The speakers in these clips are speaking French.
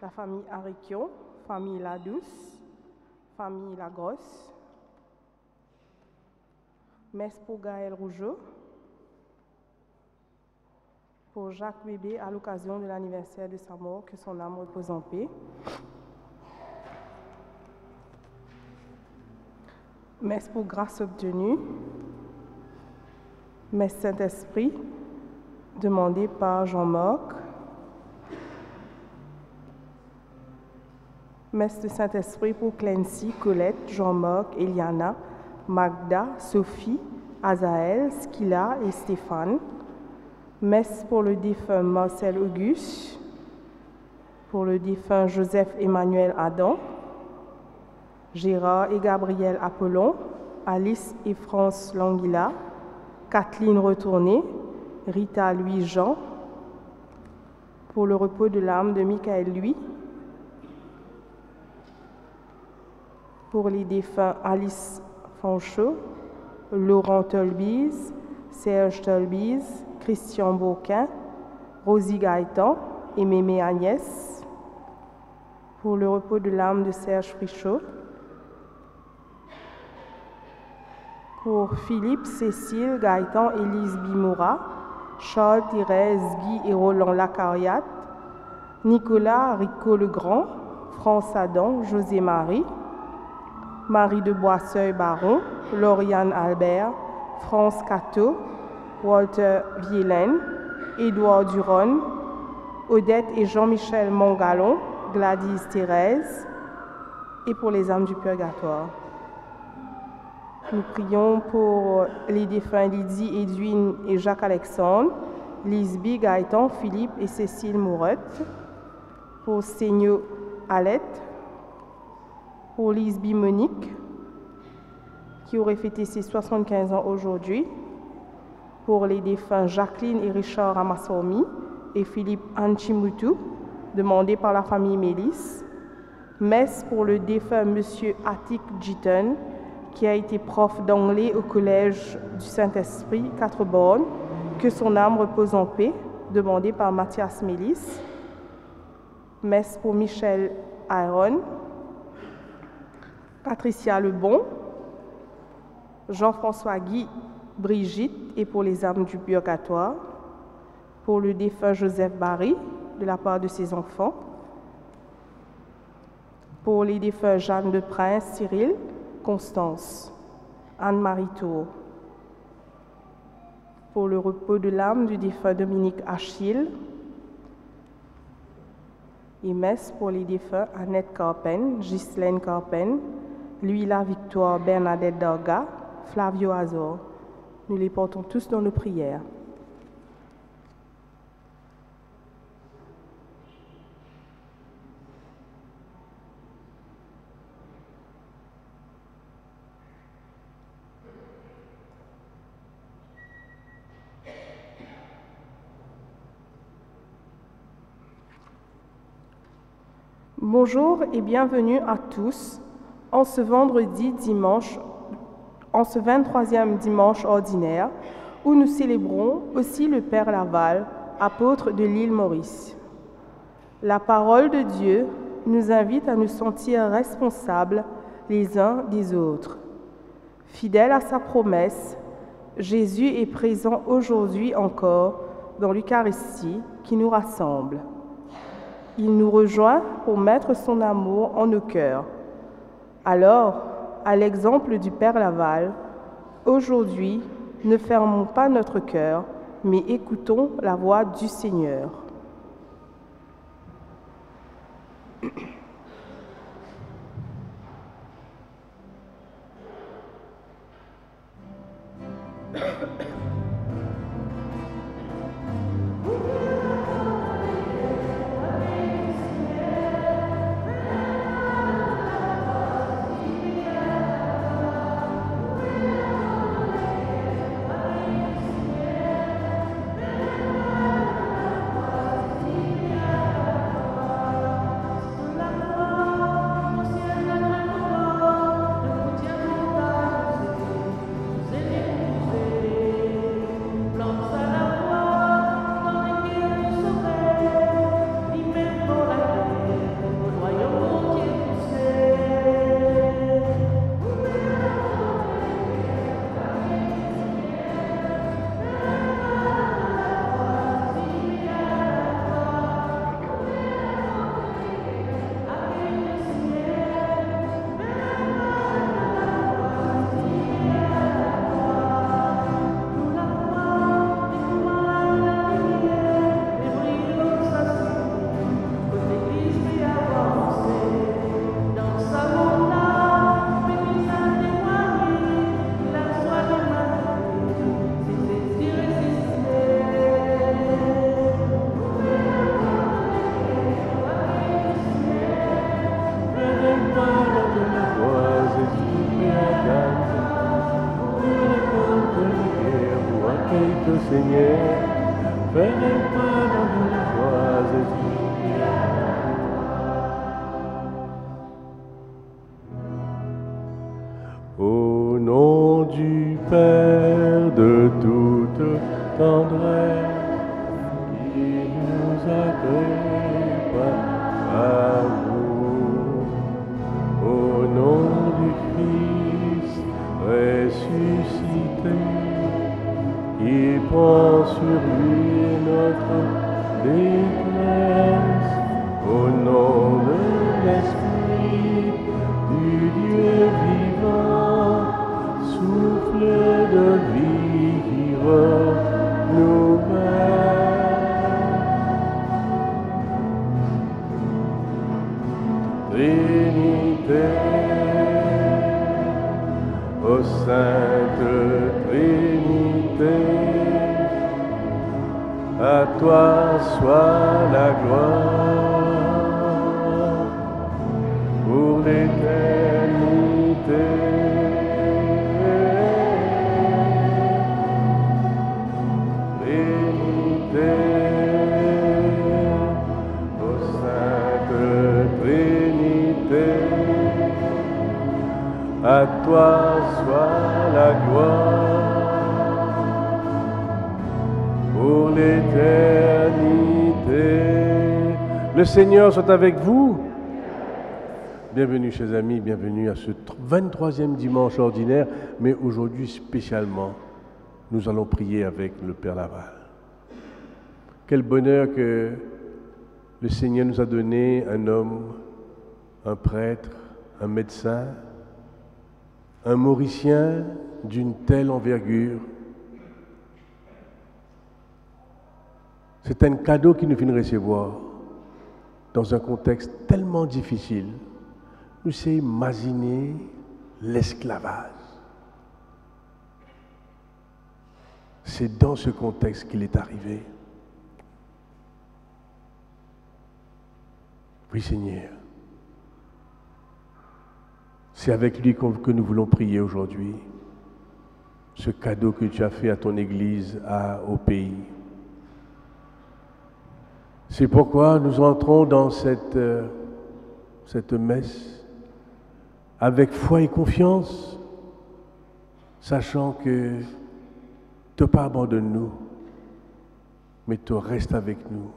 la famille Ariquion, famille Ladouce, famille Lagrosse, messe pour Gaël Rougeau, pour Jacques Bébé à l'occasion de l'anniversaire de sa mort, que son âme repose en paix. Messe pour grâce obtenue, messe Saint-Esprit, demandée par Jean-Marc. Messe de Saint-Esprit pour Clancy, Colette, Jean-Marc, Eliana, Magda, Sophie, Azaël, Skila et Stéphane. Messe pour le défunt Marcel Auguste, pour le défunt Joseph Emmanuel Adam, Gérard et Gabriel Apollon, Alice et France Languila, Kathleen Retourné, Rita Louis-Jean, pour le repos de l'âme de Michael Louis, pour les défunts Alice Fanchot, Laurent Tolbise, Serge Tolbise, Christian Bourquin, Rosie Gaëtan et Mémé Agnès, pour le repos de l'âme de Serge Frichot, pour Philippe, Cécile, Gaëtan, Élise Bimoura, Charles, Thérèse, Guy et Roland Lacariat, Nicolas Rico Legrand, France Adam, José Marie, Marie de Boisseuil-Baron, Lauriane Albert, France Cato, Walter Vielaine, Édouard Duron, Odette et Jean-Michel Mongalon, Gladys Thérèse, et pour les âmes du purgatoire. Nous prions pour les défunts Lydie, Edwin et Jacques-Alexandre, Lisby, Gaëtan, Philippe et Cécile Mourette, pour Seigneau Alette, pour Lisby Monique, qui aurait fêté ses 75 ans aujourd'hui, pour les défunts Jacqueline et Richard Ramassomi et Philippe Anchimutu, demandés par la famille Mélis. Messe pour le défunt Monsieur Atik Jiton, qui a été prof d'anglais au Collège du Saint-Esprit, 4 bornes, que son âme repose en paix, demandé par Mathias Mélis. Messe pour Michel Aaron, Patricia Lebon, Jean-François Guy Brigitte et pour les âmes du purgatoire, pour le défunt Joseph Barry, de la part de ses enfants, pour les défunts Jeanne de Prince, Cyril, Constance, Anne-Marie Tour, pour le repos de l'âme du défunt Dominique Achille, et messe pour les défunts Annette Carpen, Ghislaine Carpen, Louis-La Victoire, Bernadette Darga, Flavio Azor. Nous les portons tous dans nos prières. Bonjour et bienvenue à tous en ce vendredi dimanche, en ce 23e dimanche ordinaire où nous célébrons aussi le Père Laval, apôtre de l'île Maurice. La parole de Dieu nous invite à nous sentir responsables les uns des autres. Fidèle à sa promesse, Jésus est présent aujourd'hui encore dans l'Eucharistie qui nous rassemble. Il nous rejoint pour mettre son amour en nos cœurs. Alors, à l'exemple du Père Laval, aujourd'hui, ne fermons pas notre cœur, mais écoutons la voix du Seigneur. Seigneur, ferai pas dans bourgeoisie. Au nom du Père de toute tendresse, qui nous agrée à vous, au nom du Christ ressuscité, qui prend sur lui notre détresse, au nom de l'Esprit du Dieu vivant, souffle de vie renouvelle. Trinité, ô Sainte Trinité, à toi soit la gloire pour l'éternité. Trinité, ô Sainte Trinité, à toi soit la gloire pour l'éternité. Le Seigneur soit avec vous. Bienvenue, chers amis, bienvenue à ce 23e dimanche ordinaire, mais aujourd'hui spécialement, nous allons prier avec le Père Laval. Quel bonheur que le Seigneur nous a donné un homme, un prêtre, un médecin, un Mauricien d'une telle envergure. C'est un cadeau qu'il nous vient de recevoir dans un contexte tellement difficile. Nous c'est imaginer l'esclavage. C'est dans ce contexte qu'il est arrivé. Oui, Seigneur. C'est avec lui que nous voulons prier aujourd'hui. Ce cadeau que tu as fait à ton Église, au pays. C'est pourquoi nous entrons dans cette messe avec foi et confiance, sachant que tu ne pas abandonnes-nous, mais tu restes avec nous.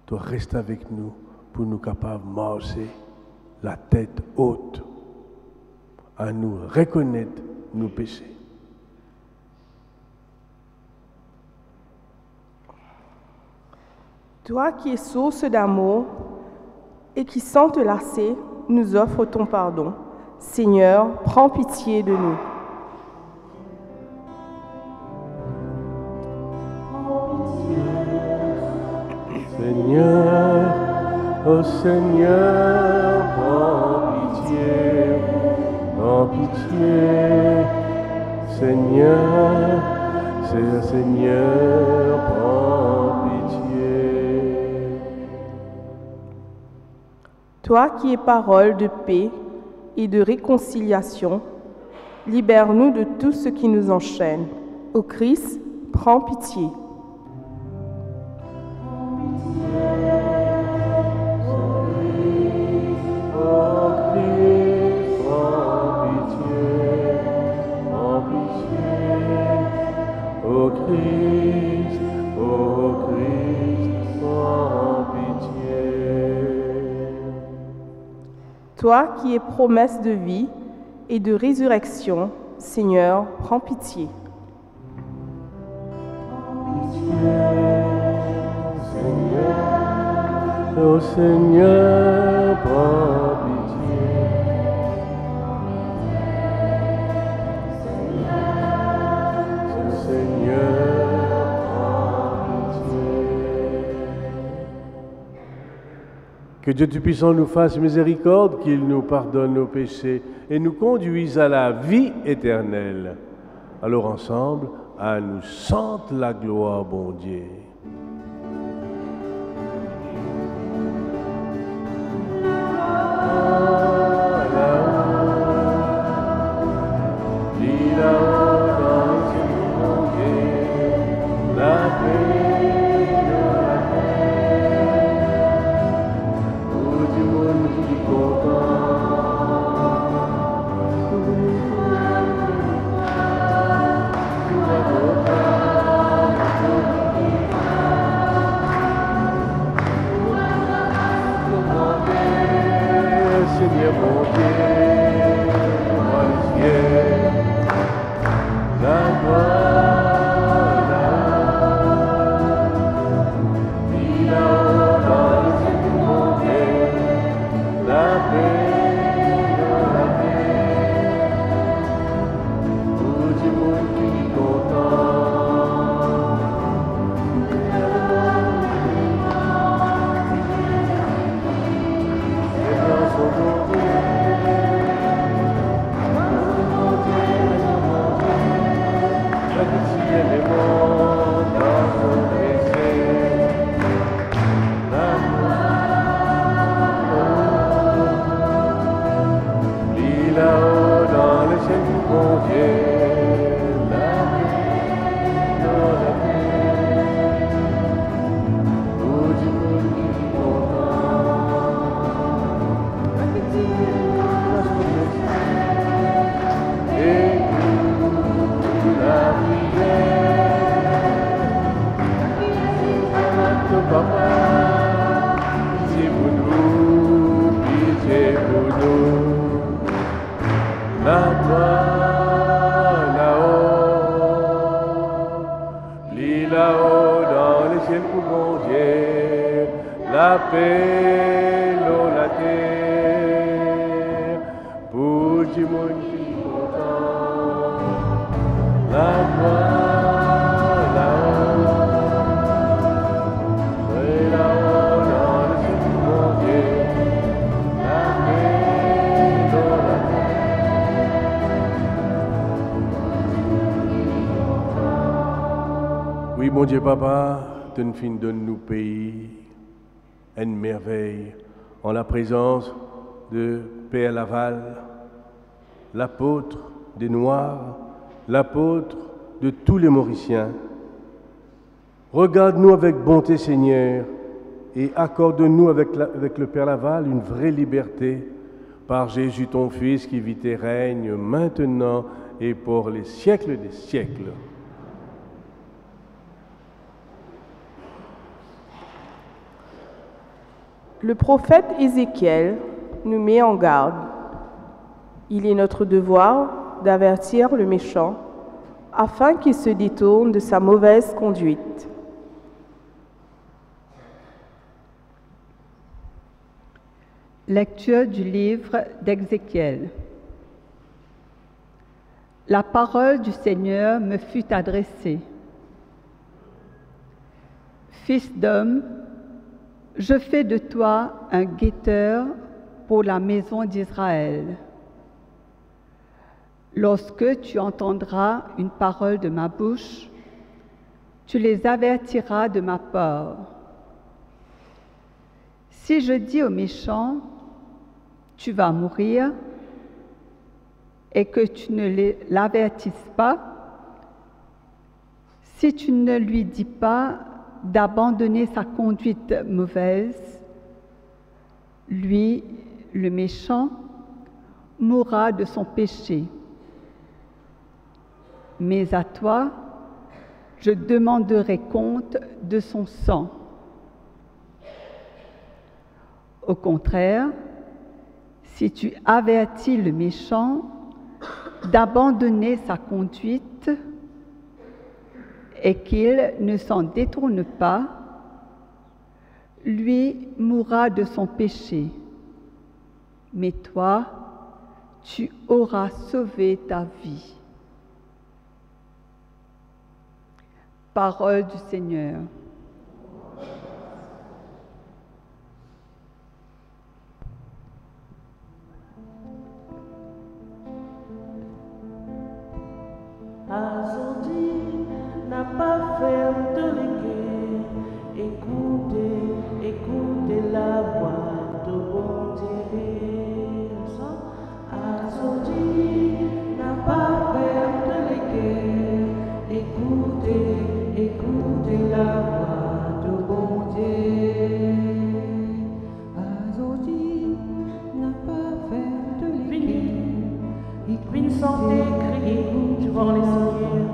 Tu restes avec nous pour nous capables de marcher la tête haute, à nous reconnaître nos péchés. Toi qui es source d'amour et qui, sans te lasser, nous offre ton pardon. Seigneur, prends pitié de nous. Seigneur, ô Seigneur, prends pitié, Seigneur, Seigneur, prends pitié. Toi qui es parole de paix et de réconciliation, libère-nous de tout ce qui nous enchaîne. Ô Christ, prends pitié. Toi qui es promesse de vie et de résurrection, Seigneur, prends pitié. Ô Seigneur, prends pitié. Seigneur, prends pitié. Que Dieu Tout-Puissant nous fasse miséricorde, qu'il nous pardonne nos péchés et nous conduise à la vie éternelle. Alors ensemble, à nous sente la gloire, bon Dieu. mon Dieu, dans le ciel, la gloire là-haut, puis là-haut dans le ciel, mon Dieu, la paix dans la terre, tout du monde qui est content. Oui, mon Dieu, Papa, donne-nous pays, une merveille, en la présence de Père Laval, l'apôtre des Noirs, l'apôtre de tous les Mauriciens. Regarde-nous avec bonté, Seigneur, et accorde-nous avec le Père Laval une vraie liberté par Jésus, ton Fils, qui vit et règne maintenant et pour les siècles des siècles. Le prophète Ézéchiel nous met en garde. Il est notre devoir d'avertir le méchant afin qu'il se détourne de sa mauvaise conduite. Lecture du livre d'Ézéchiel. La parole du Seigneur me fut adressée. Fils d'homme, je fais de toi un guetteur pour la maison d'Israël. Lorsque tu entendras une parole de ma bouche, tu les avertiras de ma part. Si je dis au méchant, tu vas mourir, et que tu ne l'avertisses pas, si tu ne lui dis pas d'abandonner sa conduite mauvaise, lui, le méchant, mourra de son péché. Mais à toi, je demanderai compte de son sang. Au contraire, si tu avertis le méchant d'abandonner sa conduite et qu'il ne s'en détourne pas, lui mourra de son péché. Mais toi, tu auras sauvé ta vie. Parole du Seigneur. Azodi n'a pas fait de l'éguer. Écoutez la voix de bon Dieu. Azodi n'a pas fait de l'éguer. Écoutez la voix de bon Dieu. Azodi n'a pas fait de l'éguer. Vine santé, crier devant les seigneurs.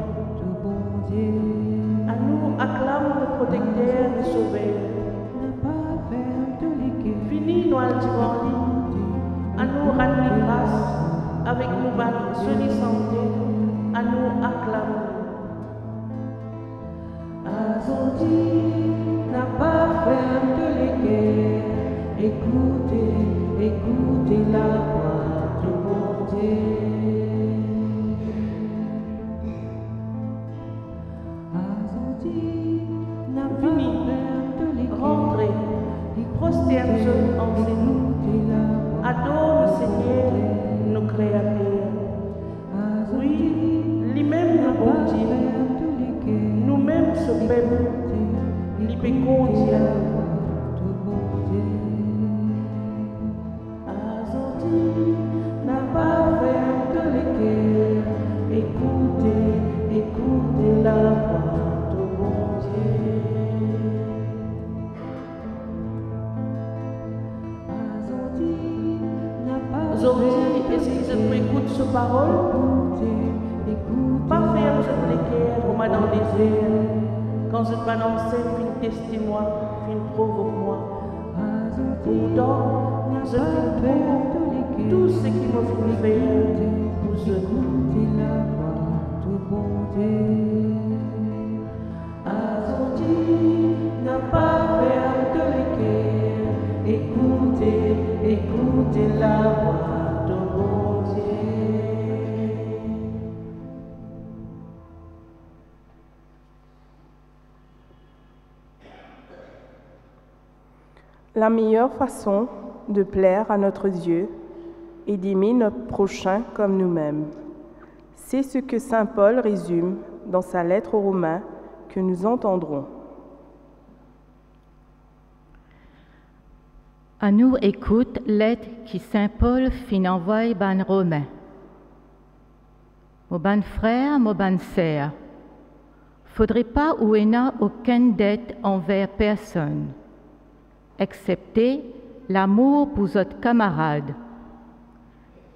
À nous acclame le protecteur, le sauveur. Fini, nous allons devant lui. à nous rendre grâce, avec nous bonne jolie santé, à nous acclamer. Azoti n'a pas fait de l'équerre, écoutez, écoutez la voix de mon Dieu. Azoti n'a pas fait de l'équerre, Rentrez, prosterne en nous, adore le Seigneur, nos créateurs. Oui, lui-même nous bon Dieu, nous-mêmes ce peuple, libécons Dieu. Azoti n'a pas fait de l'équerre, écoutez, écoutez la voix de mon Dieu. Azoti n'a pas Aujourd'hui, est-ce que je peux écouter ce parole? Pas faire je l'équerre comme dans le désert. Quand je t'annonce, fin testimony, fin provoque-moi. Pourtant, je fais tout ce qui me fait faire pour ce Azoti n'a pas fait de l'équerre, écoutez, écoutez la voix de mon Dieu. La meilleure façon de plaire à notre Dieu est d'aimer notre prochain comme nous-mêmes. C'est ce que saint Paul résume dans sa lettre aux Romains que nous entendrons. À nous écoute lettre qui saint Paul fin envoie ban Romain. Mon ban frère, mon ban sœur, faudrait pas ou ena aucune dette envers personne, excepté l'amour pour votre camarade.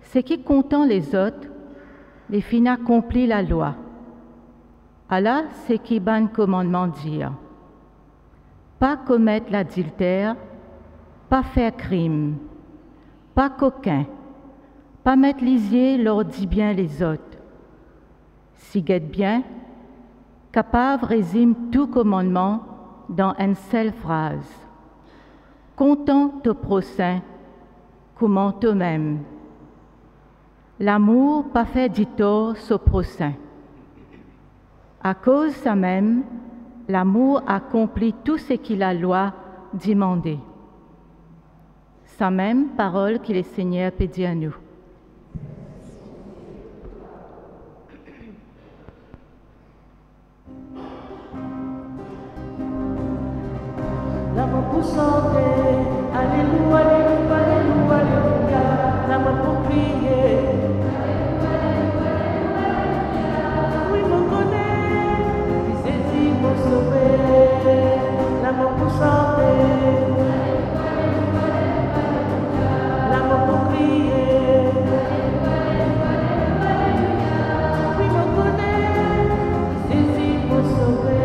Ce qui content les autres, les fin accomplit la loi. Allah, c'est qui ban commandement dire. Pas commettre l'adultère, pas faire crime, pas coquin, pas mettre lisier leur dit bien les autres. Si guette bien, capable résume tout commandement dans une seule phrase. Content ton prochain, comment toi-même. L'amour pas fait du tort au prochain. À cause ça même, l'amour accomplit tout ce que la loi demandait. Sa même parole que le Seigneur peut dire à nous. L'amour pour santé, alléluia, alléluia, alléluia, alléluia. L'amour pour prier. Oui, mon connaît, qui saisit pour sauver. L'amour pour santé. L'amour pour prier. Oui, mon connaît, qui saisit pour sauver.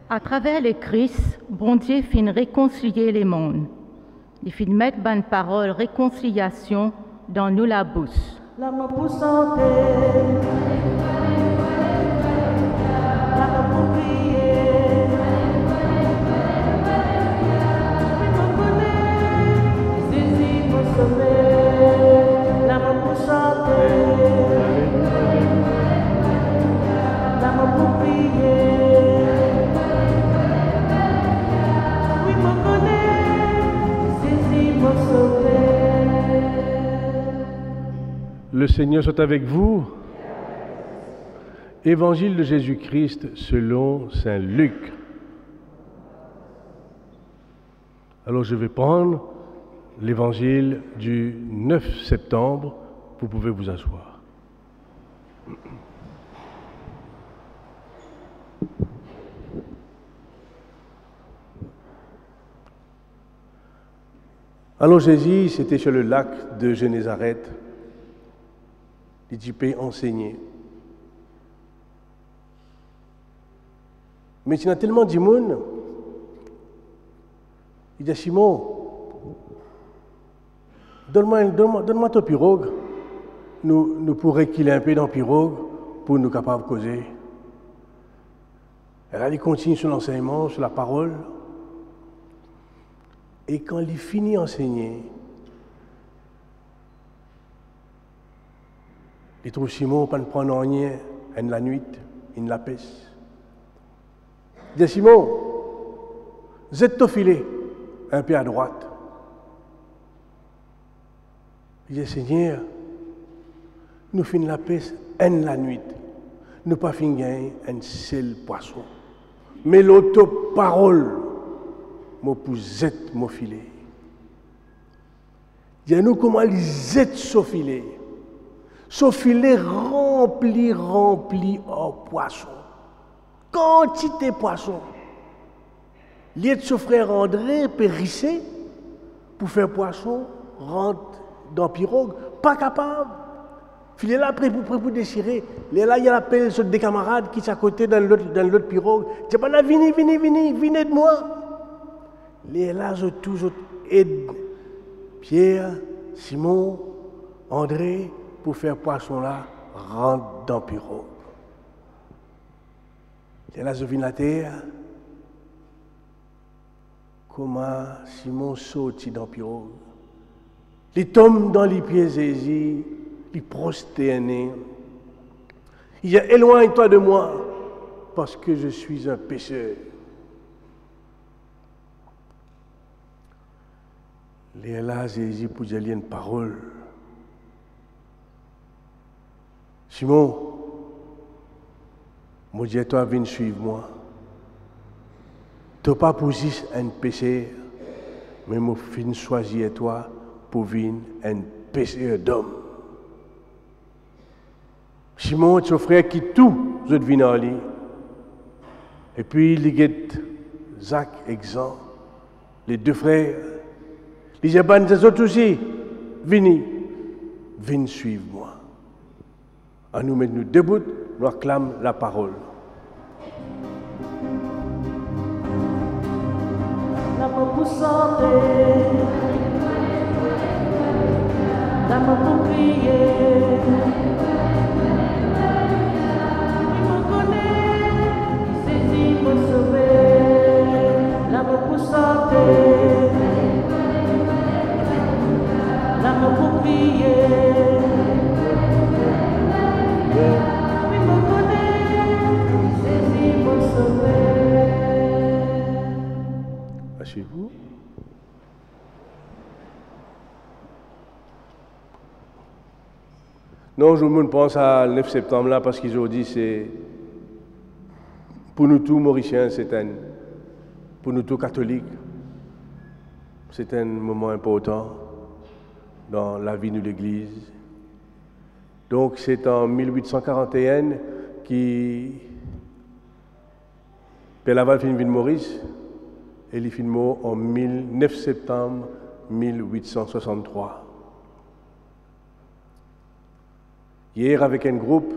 À travers le Christ, bon Dieu fin réconcilier les mondes. Il fin mettre bonne parole, réconciliation dans nous la bouche. L'amour pour santé. L'amour pour prier. Oui, mon connaît, qui saisit pour sauver. L'amour pour santé. L'amour pour prier. Oui, mon connaît, qui saisit pour sauver. Le Seigneur soit avec vous. Évangile de Jésus-Christ selon saint Luc. Alors je vais prendre l'évangile du 9 septembre. Vous pouvez vous asseoir. Alors Jésus, c'était sur le lac de Génézareth. Il dit enseigner. Mais il y a tellement de monde. Il dit à Simon, donne-moi ton pirogue. Nous pourrions qu'il un peu dans le pirogue pour nous capables de causer. Elle continue sur l'enseignement, sur la parole. Et quand il finit d'enseigner, il trouve Simon pas de prendre rien, en la nuit, il la pèse. Il dit Simon, zette ton filet, un peu à droite. Il dit Seigneur, nous finissons la pêche en la nuit. Nous pas fin gagner un seul poisson. Mais l'autre parole, moi pour zette mon filet. Il y a nous comment il zette son filet. Son filet rempli en poisson. Quantité de poisson. Lié de son frère André périssé pour faire poisson, rentre dans la pirogue, pas capable. Il est là prêt pour déchirer. Il est là, il appelle des camarades qui sont à côté dans l'autre pirogue. Il dit, venez de moi. Il est là, tous aident Pierre, Simon, André, pour faire poisson là, rentre dans la pirogue. Il est là, je viens la terre. Comment Simon saute dans la pirogue. Il tombe dans les pieds Jésus. Il prosterné. Il dit, éloigne-toi de moi, parce que je suis un pécheur. Il est là, Jésus, pour dire une parole. Simon, moi dis toi, viens suivre moi. Tu n'as pas posé un pécheur, mais moi, viens choisir toi pour venir un pécheur d'homme. Simon, son frère, qui tout, je devine en lui. Et puis, il y a Jacques et Jean, les deux frères. Il dit, les autres aussi, venez suivre moi. À nous mettre nous debout, nous acclame la parole. La pour chanter, la pour prier. Pour chanter, l'amour pour prier. Il me connaît, il saisit pour sauver. Asseyez-vous. Non, je me pense à le 9 septembre là parce qu'ils ont dit c'est pour nous tous Mauriciens, pour nous tous catholiques, c'est un moment important dans la vie de l'Église. Donc c'est en 1841 que Père Laval finit de Maurice et il finit en 9 septembre 1863. Hier avec un groupe,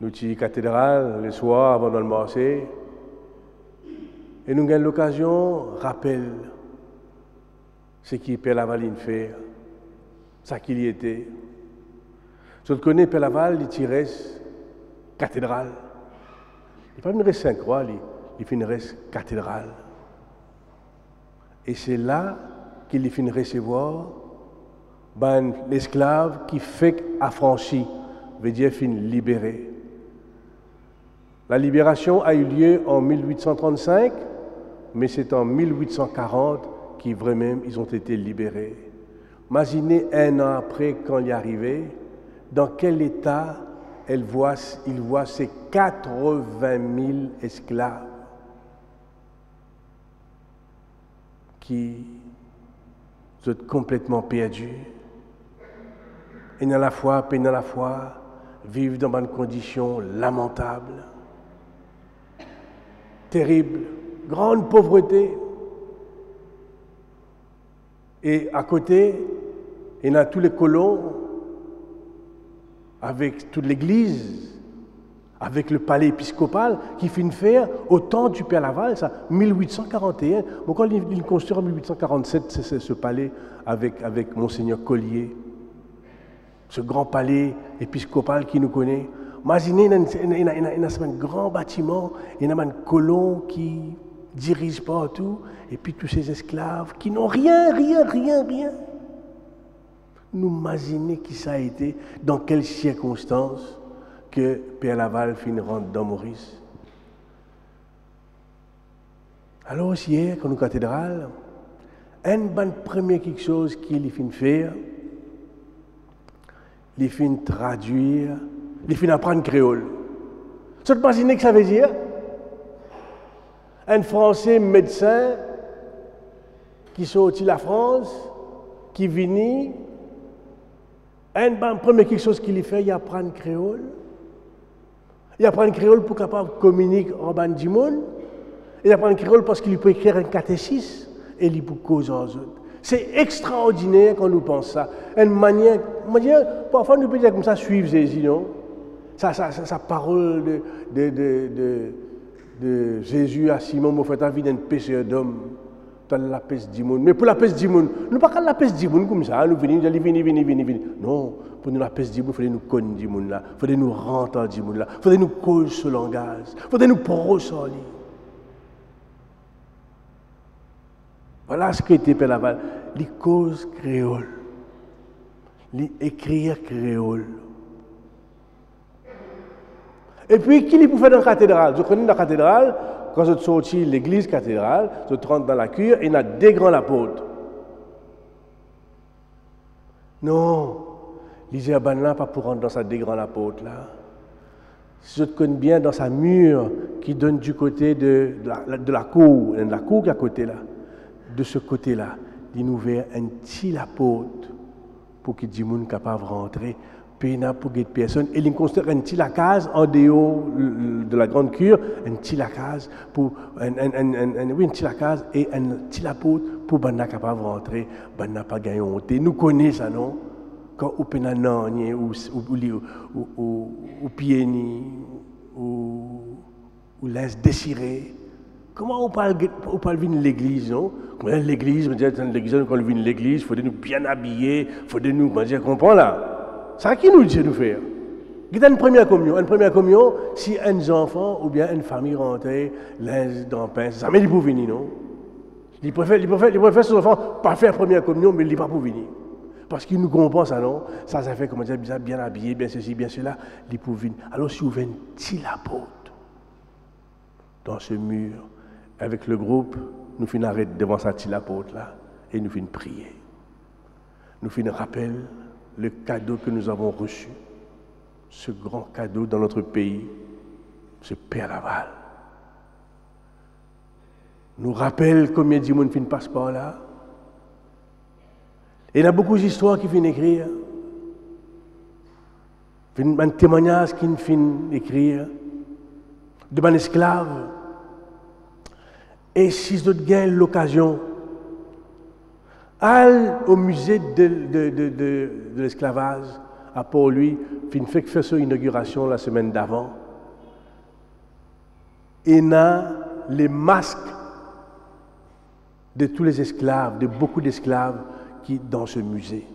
nous sommes à la cathédrale le soir avant de le marcher. Et nous avons l'occasion, rappel, ce qui Père Laval fait, ça qu'il y était. Je connais Père Laval, il tire cathédrale. Il ne fait pas une Sainte-Croix, il fait une cathédrale. Et c'est là qu'il finit de recevoir l'esclave qui fait affranchi, veut dire fin libéré. La libération a eu lieu en 1835, mais c'est en 1840 qu'ils vraiment ils ont été libérés. Imaginez un an après, quand il est arrivé, dans quel état il voit ces 80 000 esclaves qui sont complètement perdus. Et dans la foi, vivent dans des conditions lamentables, terribles, grande pauvreté. Et à côté, il y a tous les colons, avec toute l'église, avec le palais épiscopal qui finit faire au temps du Père Laval, ça, 1841. Bon, quand il construit en 1847, c'est ce palais avec Monseigneur Collier, ce grand palais épiscopal qui nous connaît. Imaginez, il y a un grand bâtiment, il y a un colon qui dirige partout, et puis tous ces esclaves qui n'ont rien. Nous imaginez qui ça a été, dans quelles circonstances que Père Laval finit rentre dans Maurice. Alors hier, quand nous cathédrale, un premier quelque chose qu'il finit faire, il finit traduire, il finit apprendre créole. Vous imaginez que ça veut dire? Un Français médecin qui sortit de la France, qui vient, un premier quelque chose qu'il fait, il apprend le créole. Il apprend le créole pour capable communiquer en bas du monde. Il apprend le créole parce qu'il peut écrire un catéchisme et il peut causer aux autres. C'est extraordinaire quand nous pensons ça. Une manière, parfois nous pouvons dire comme ça, suivre Jésus, non? Sa parole de Jésus à Simon, moi, fait envie d'un pécheur d'homme. La peste du monde. Mais pour la peste du monde, nous ne pas la peste du monde comme ça, nous venons, venez. Non, pour nous la peste du monde, il faut nous connaître du monde là, il faut nous rentrer du monde là, il faut nous causer ce langage, il faut nous prosser. Voilà ce qu'était Père Laval. Les causes créole, les écrire créole. Et puis, qui les peut faire dans la cathédrale? Je connais dans la cathédrale. Quand je sortis de l'église cathédrale, je rentre dans la cure et il y a des grands apôtres. Non, l'Isère Banna pas pour rentrer dans sa des grands apôtres là. Si je te connais bien dans sa mur qui donne du côté de la cour qui est à côté là, de ce côté-là, il nous ouvert un petit apôtre pour que les gens capable de rentrer. Péna pour guider personne et il construit un petit lacase en dehors de la grande cure, un petit lacase pour un petit lacase et un petit apôtre pour banna capable rentrer, banna pas gagner honte. Nous connaissons ça non? Quand ou péna nanye ou pieni ou laisse désirer. Comment on parle de l'église, non? L'église, quand on vient de l'église, il faut nous bien habiller, il faut nous comprendre là. C'est ça qui nous dit de faire. Il y a une première communion, si un enfant ou bien une famille rentrée, l'un dans pain, ça mais il peut venir, non? Il préfère ses enfants pas faire première communion, mais il n'est pas pour venir. Parce qu'il nous comprend ça, non? Ça fait, comment dire, bien habillé, bien ceci, bien cela, il peut venir. Alors si vous venez un petit apôtre dans ce mur, avec le groupe, nous finissons arrêter devant ce petit apôtre là, et nous finissons prier. Nous finissons rappel le cadeau que nous avons reçu, ce grand cadeau dans notre pays, ce Père Laval. Nous rappelle combien de monde finit passe par là. Et il y a beaucoup d'histoires qui finissent écrire. Un témoignage qui finit écrire de mon esclave. Et si d'autres gagnent l'occasion, al au musée de l'esclavage à Port-Louis, fin fait faire son inauguration la semaine d'avant. Et il y a les masques de tous les esclaves, de beaucoup d'esclaves qui dans ce musée.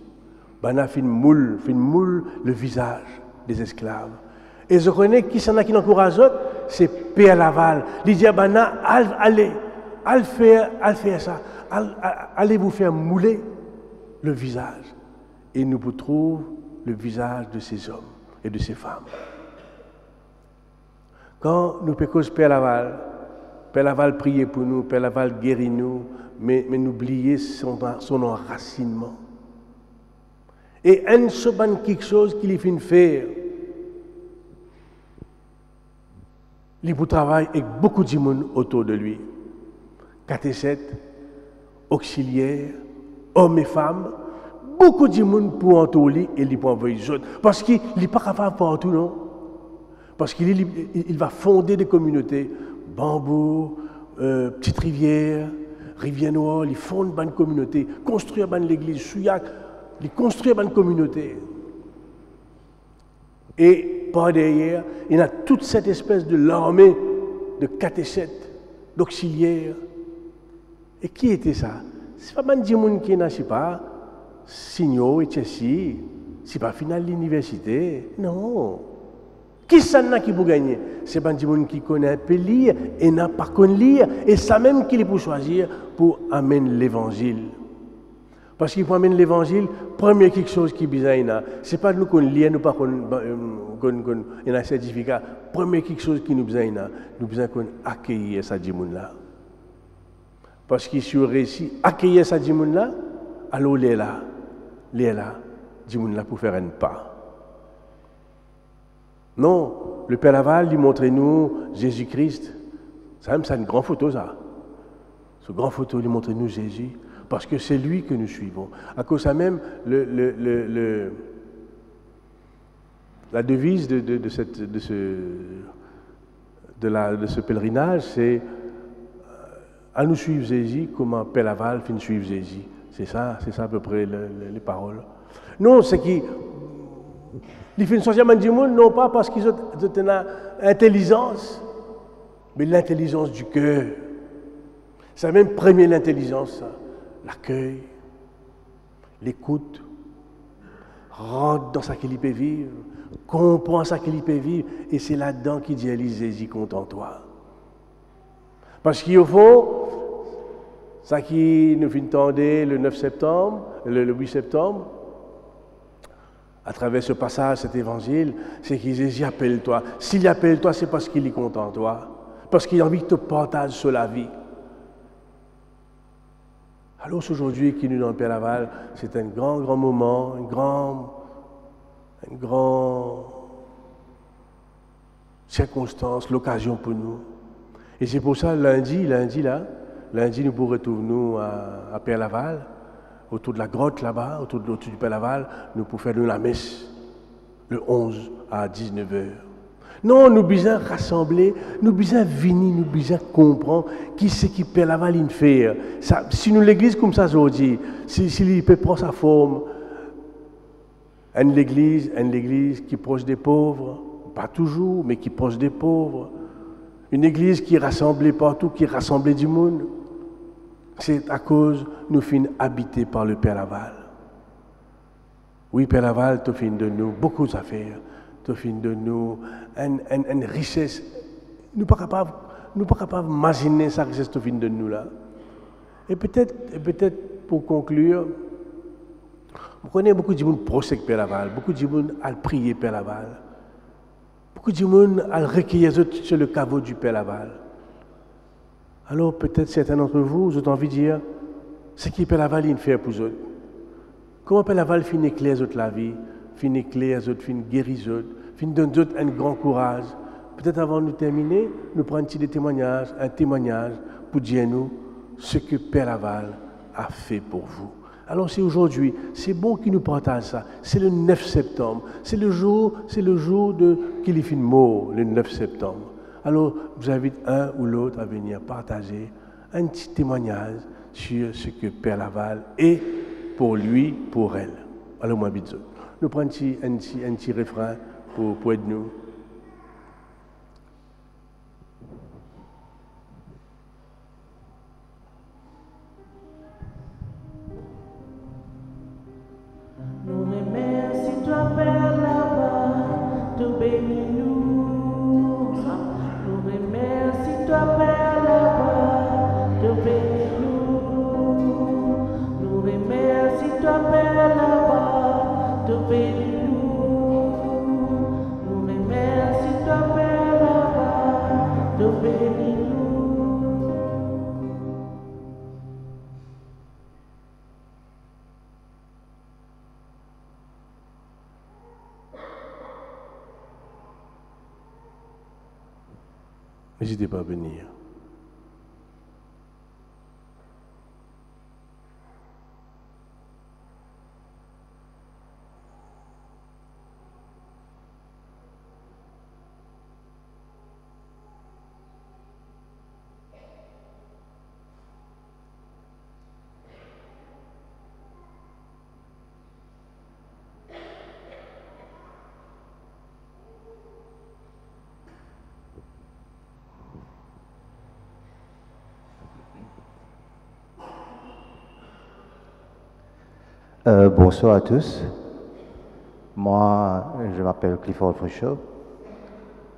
Ben a fin moule le visage des esclaves. Et je connais qui s'en a qui encourage autres, c'est Père Laval. Il dit Bana, allez faire ça. Allez vous faire mouler le visage. Et nous vous trouvons le visage de ces hommes et de ces femmes. Quand nous pécons Père Laval priez pour nous, Père Laval guérit nous, mais n'oubliez son enracinement. Et un soban quelque chose qu'il fait faire, il vous travaille avec beaucoup de monde autour de lui. Catéchètes, auxiliaires, hommes et femmes, beaucoup de monde pour entourer et il pour envoyer les autres. Parce qu'il n'est pas capable partout, non? Parce qu'il va fonder des communautés. Bambou, Petite Rivière, Rivière Noire, il fonde une bonne communauté, construire une l'église, Souillac, il construit une bonne communauté. Et par derrière, il y a toute cette espèce de l'armée de catéchètes, d'auxiliaires. Et qui était ça? C'est pas des gens qui n'a pas signaux et Chelsea, c'est pas final l'université. Non. Qui ça n'a qui pour gagner? C'est pas des gens qui connaissent un peu lire et n'a pas connu lire. Et ça même qu'il est pour choisir pour amener l'évangile. Parce qu'il faut amener l'évangile, première quelque chose qui est bizarre, c'est pas nous qu'on lit, nous pas qu'on a un certificat. Première quelque chose qui nous besoin, nous besoin qu'on accueille ça dimoun là. Parce qu'il si on réussit à accueillir ça dimoun là, alors il est là, dimoun là pour faire un pas. Non, le Père Laval lui montre nous Jésus-Christ. Ça même c'est une grande photo ça. Ce grand photo lui montre nous Jésus. Parce que c'est lui que nous suivons. À cause de ça même, la devise de ce pèlerinage, c'est à nous suivre Jésus, comment Père Laval fait nous suivre Jésus. C'est ça à peu près les paroles. Non, c'est qu'ils font une société du monde, non pas parce qu'ils ont une intelligence, mais l'intelligence du cœur. C'est même première l'intelligence, ça. L'accueil, l'écoute, rentre dans ce qu'il peut vivre, comprend ce qu'il peut vivre, et c'est là-dedans qu'il dit Jésus compte en toi. Parce qu'au fond, ça qui nous fait entendre le 9 septembre, le 8 septembre, à travers ce passage, cet évangile, c'est qu'il dit Jésus appelle-toi. S'il appelle toi, c'est parce qu'il est content en toi, parce qu'il a envie de te partager sur la vie. Alors aujourd'hui, qui nous dans le Père Laval, c'est un grand moment, une grande circonstance, l'occasion pour nous. Et c'est pour ça, lundi, nous pourrons retrouver à Père Laval, autour de la grotte là-bas, autour du Père Laval, nous pourrons faire la messe, le 11 à 19h. Non, nous besoin rassembler, nous besoin venir, nous besoin comprendre qui c'est qui Père Laval il fait. Ça, si nous l'église comme ça aujourd'hui, s'il peut prendre sa forme, une église qui est proche des pauvres, pas toujours, mais qui est proche des pauvres, une église qui est rassemblée partout, qui est rassemblée du monde, c'est à cause nous finissons habités par le Père Laval. Oui, Père Laval, tu finis de nous beaucoup d'affaires. Tu finis de nous une richesse. Nous ne sommes pas capables d'imaginer sa richesse tu finis de nous là. Et peut-être pour conclure, vous connaissez beaucoup de gens proches de Père Laval, beaucoup de gens à prier Père Laval, beaucoup de gens à recueillir sur le caveau du Père Laval. Alors peut-être certains d'entre vous, vous avez envie de dire, ce qui Père Laval il fait pour eux. Comment Père Laval finit éclairer la vie? Fin éclair, fin guérir, fin donner un grand courage. Peut-être avant de nous terminer, nous prenons un témoignage pour dire nous ce que Père Laval a fait pour vous. Alors c'est aujourd'hui, c'est bon qu'il nous partage ça. C'est le 9 septembre, c'est le jour qu'il est fin mort, le 9 septembre. Alors je vous invite un ou l'autre à venir partager un petit témoignage sur ce que Père Laval est pour lui, pour elle. Alors moi, bisous. Nous prenons un petit refrain pour aider nous. Nous remercions toi, Père là-bas, de bénir nous. Nous remercions toi, Père là-bas, de bénir nous. Nous remercions toi, Père là-bas, de bénir nous. Nous remercions toi, Père là-bas, de bénir nous. N'hésitez pas à venir. Bonsoir à tous. Moi, je m'appelle Clifford Frichot.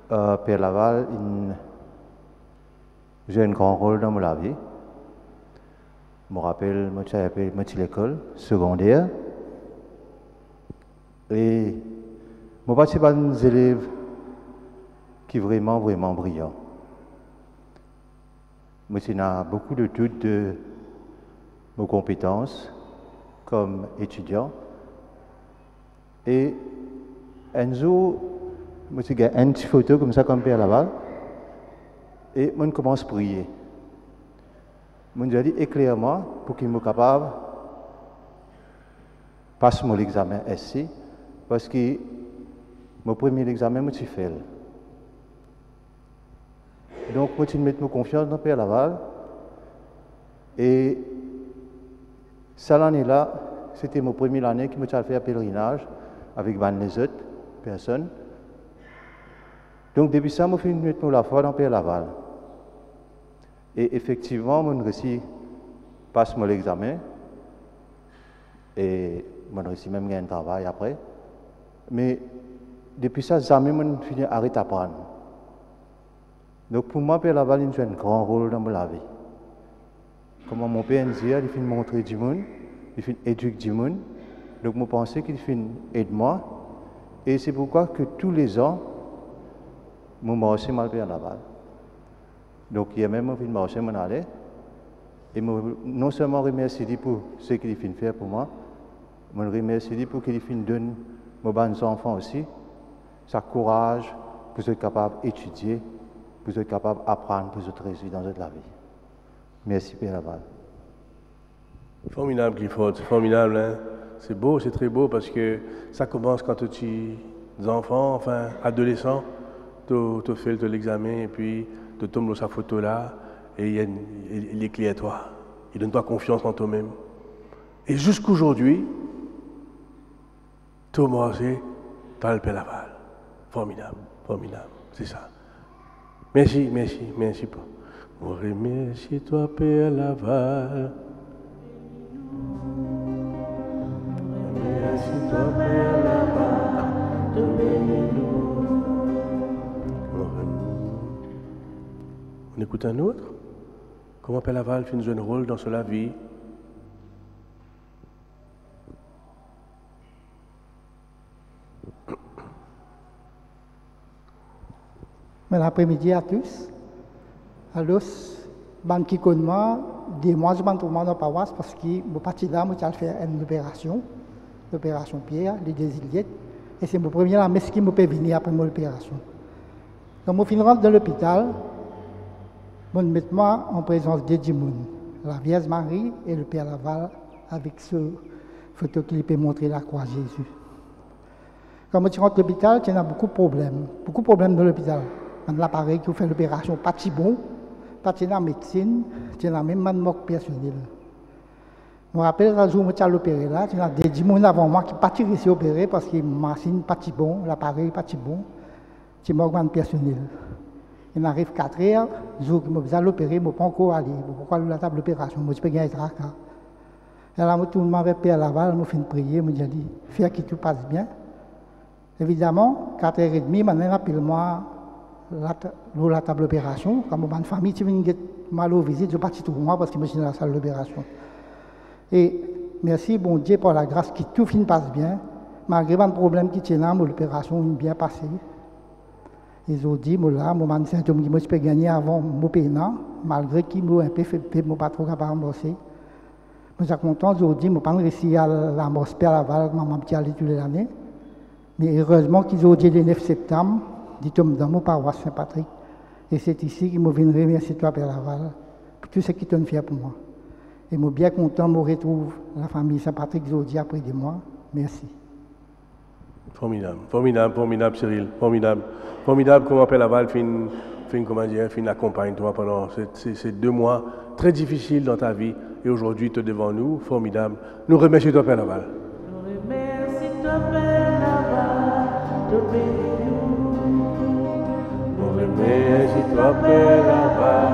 Père Laval, j'ai un grand rôle dans ma vie. Je me rappelle, je suis à l'école secondaire. Et je participe à des élèves qui sont vraiment, vraiment brillants. Moi, j'ai beaucoup de doutes de mes compétences comme étudiant. Et un jour, moi, j'ai une petite photo comme ça, comme Père Laval. Et je commence à prier. Je me dis, éclaire-moi pour qu'il me capable de passer mon examen SC. Parce que mon premier examen, je l'ai fait. Donc, je mets ma confiance dans Père Laval. Et cette année-là, c'était mon première année qui me fait un pèlerinage avec les autres personnes. Donc, depuis ça, je me mettre la foi dans Père Laval. Et effectivement, je réussis passe mon examen. Et je réussis même un travail après. Mais depuis ça, jamais je finis arrêter d'apprendre. Donc pour moi, Père Laval, il joue un grand rôle dans ma vie. Comme mon père disait, il fait montrer du monde, il fait éduquer du monde. Donc je pense qu'il fait aider moi. Et c'est pourquoi que tous les ans, je marche mal Père Laval. Donc il y a même un marché mon aller. Et non seulement remercie pour ce qu'il fait faire pour moi, je remercie pour qu'il donne mes bons enfants aussi, ça courage pour être capable d'étudier, pour être capable d'apprendre, pour être réussir dans la vie. Merci Père Laval. Formidable Clifford, c'est formidable. Hein? C'est beau, c'est très beau parce que ça commence quand tu es enfant, enfin adolescent, tu fais l'examen et puis tu tombes dans sa photo là et il éclaire toi. Il donne toi confiance en toi-même. Et jusqu'aujourd'hui, Thomas, c'est par le Père Laval. Formidable, formidable, c'est ça. Merci, merci, merci. On remercie toi, Père Laval. Remercie toi, Père Laval, de bénis-nous. On écoute un autre. Comment Père Laval fait un rôle dans la vie? Bon après-midi à tous. Alors, ban qui connaît moi, des mois je m'en trouve dans la paroisse parce que mon parti là, moi j'ai fait une opération, l'opération Pierre, les désiliés, et c'est mon premier la messe qui me peut venir après mon opération. Donc, je rentre dans l'hôpital, je me mets moi en présence de Dimoun, la Vierge Marie et le Père Laval avec ce photo qui peut montrer la croix de Jésus. Quand je rentre à l'hôpital, il y a beaucoup de problèmes dans l'hôpital. L'appareil qui fait l'opération, pas si bon, pas de la médecine, c'est la même manque personnel. Je me rappelle, le jour où je suis opéré là, il y a des gens avant moi qui ne sont pas réussi à opérer parce que la machine n'est pas si bon, l'appareil n'est pas si bon, c'est manque personnel. Il arrive 4 heures, le jour où je vais l'opérer, je ne peux pas encore aller, je ne peux pas aller à la table d'opération, je peux gagner un tracas. Et là, je tourne avec Père Laval, je me fais une prière, je me dis, faire que tout passe bien. Évidemment, 4h30, maintenant, appelle-moi la table d'opération. Quand ma famille vient mal aux visites, je partis pour moi parce que je suis dans la salle d'opération. Et merci, bon Dieu, pour la grâce que tout passe bien. Malgré les problèmes qui tiennent là, l'opération est bien passée. Ils ont dit, là, mon symptôme qui je peux gagner avant mon paiement, malgré qu'ils m'ont un peu fait, je ne pas trop capable d'amorcer. Je suis content, ils ont dit, je n'ai pas réussi à l'amorcer à Laval, je m'en suis allé toute l'année. Mais heureusement qu'ils ont dit le 9 septembre, dit dans mon paroisse Saint-Patrick. Et c'est ici qu'ils m'ont venu remercier toi, Père Laval, pour tout ce qui t'ont fait pour moi. Et je suis bien content de me retrouver la famille Saint-Patrick Zodi après de moi. Merci. Formidable, formidable, formidable, Cyril. Formidable. Formidable comment Père Laval fait accompagne toi pendant ces 2 mois très difficiles dans ta vie. Et aujourd'hui, tu es devant nous. Formidable. Nous remercions toi, Père Laval. Nous remercions toi, Père Laval, de bénis-nous. Nous remercions toi, Père Laval,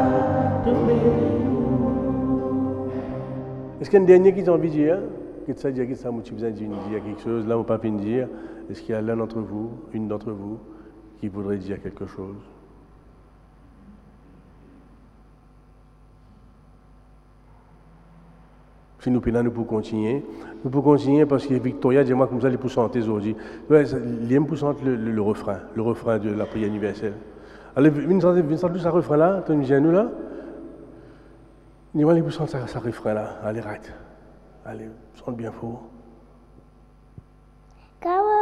de bénis-nous. Est-ce qu'il y a un dernier qui t'a envie de dire? Qu'est-ce que ça dit, ça motive besoin de dire quelque chose, là on pas de dire. Est-ce qu'il y a l'un d'entre vous, une d'entre vous, qui voudrait dire quelque chose? Si nous pouvons, nous pouvons continuer. Nous pouvons continuer parce que Victoria, dis-moi comme ça, les pourcentages aujourd'hui. Ouais, l'aime pourcent le refrain de la prière universelle. Allez, Vincent, ça refrain là, tu nous là. Dis-moi les pourcents ça refrain là. Allez, rate. Allez, chante bien fort. Comme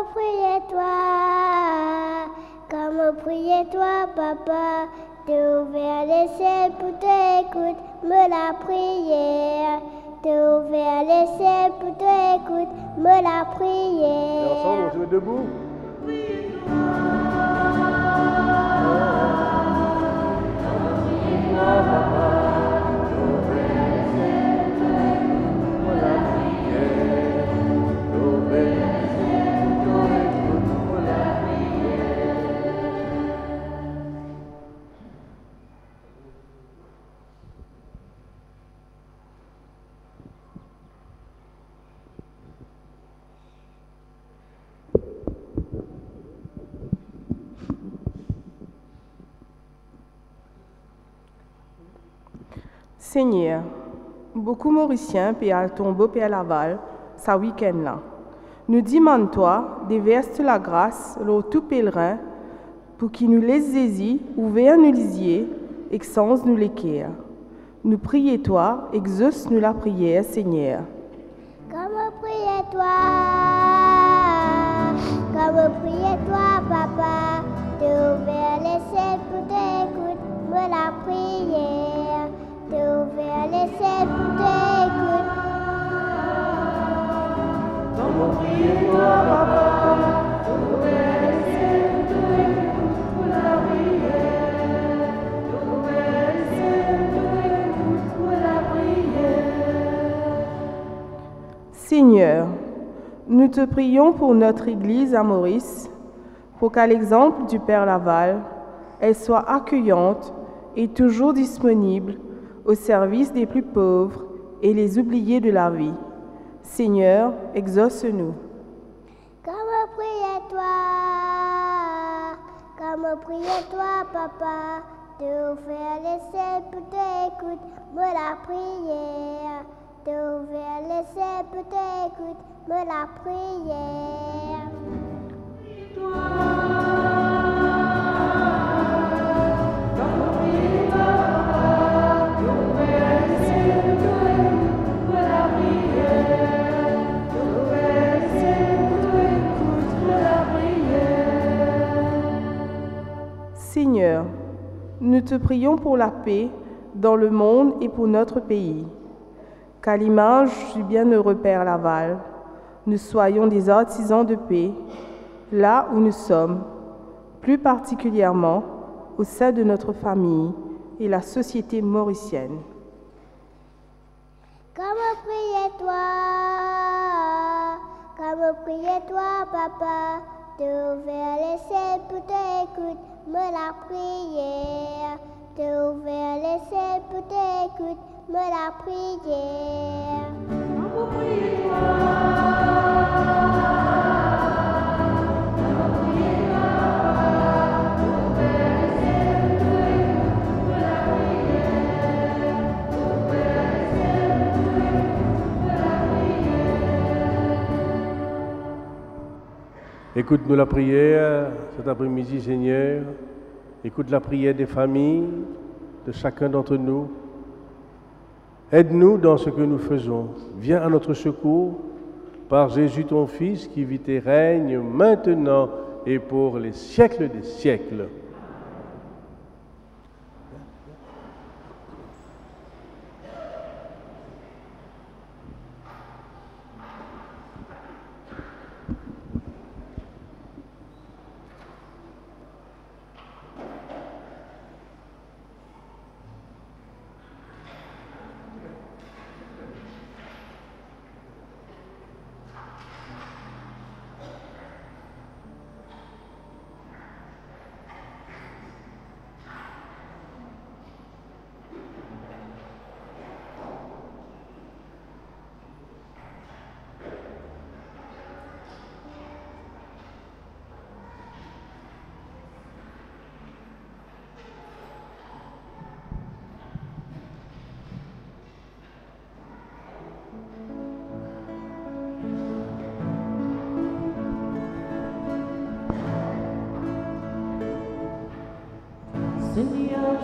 priez-toi, papa, t'as ouvert les ciels pour t'écouter, me la prière. T'as ouvert les ciels pour t'écouter, me la prière. Et ensemble, on se met debout. Seigneur, beaucoup Mauriciens paient à tombeau paient à Laval, ça week-end là. Nous demandons-toi, déverse la grâce, l'eau tout pèlerin, pour qu'il nous laisse saisir, ouvert nous lisier, et sans nous l'équerre. Nous prions-toi, exauce nous la prière, Seigneur. Comme priez-toi, papa, t'as ouvert les ciels pour t'écouter, me la prière. T'as ouvert les ciels pour t'écouter. Comme priez-toi, papa, t'as ouvert les ciels pour t'écouter, me la prière. T'as ouvert les ciels pour t'écouter, me la prière. Seigneur, nous te prions pour notre Église à Maurice, pour qu'à l'exemple du Père Laval, elle soit accueillante et toujours disponible au service des plus pauvres et les oubliés de la vie. Seigneur, exauce-nous. Comme priez-toi, papa, t'as ouvert les ciels pour t'écouter, me la prière. T'as ouvert les ciels pour t'écouter, me la prière. Seigneur, nous te prions pour la paix dans le monde et pour notre pays. Qu'à l'image du bienheureux Père Laval, nous soyons des artisans de paix, là où nous sommes, plus particulièrement au sein de notre famille et la société mauricienne. Comme priez-toi, papa, t'as ouvert les ciels pour t'écouter, me la prière. T'as ouvert les ciels pour t'écouter, me la prière. Comme priez-toi. Écoute-nous la prière cet après-midi, Seigneur. Écoute la prière des familles, de chacun d'entre nous. Aide-nous dans ce que nous faisons. Viens à notre secours par Jésus ton Fils qui vit et règne maintenant et pour les siècles des siècles.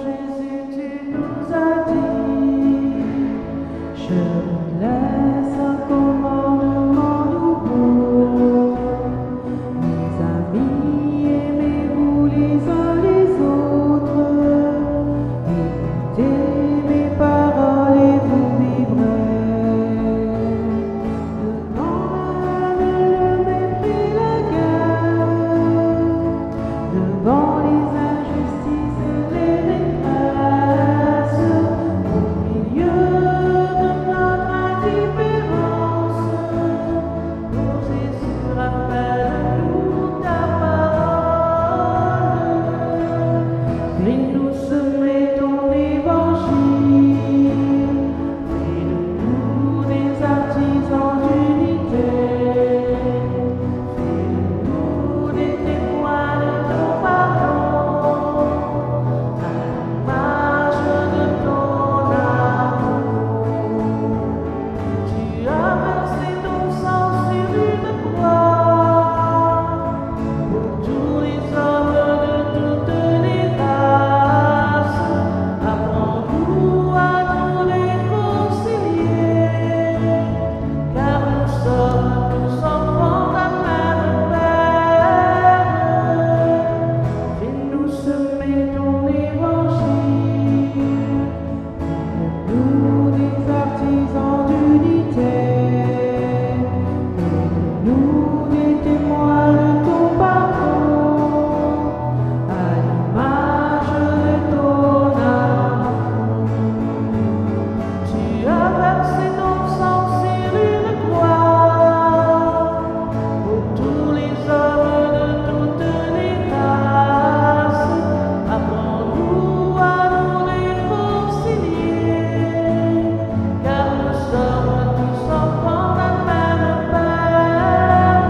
Jésus, tu nous as dit, je vous laisse un commandement nouveau. Mes amis, aimez-vous les uns les autres. Écoutez mes paroles et vous vivrez. Devant le mépris, la guerre, devant les injustices et les détresses, au milieu de notre indifférence, pour Jésus rappelle-nous ta parole. Fais-nous semer ton évangile, fais de nous des artisans d'unité, fais de nous des témoins de ton pardon, à l'image de ton amour. Tu as versé ton sang sur une croix, pour tous les hommes de toutes les races. Apprends-nous à nous réconcilier, car nous sommes tous enfants d'un même Père. Fais-nous semer ton évangile, fais-nous des artisans d'unité, fais-nous des témoins de ton pardon, à l'image de ton amour. Tu as versé ton sang sur une croix, pour tous les hommes de toutes les races. Apprends-nous à nous réconcilier, car nous sommes tous enfants d'un même Père.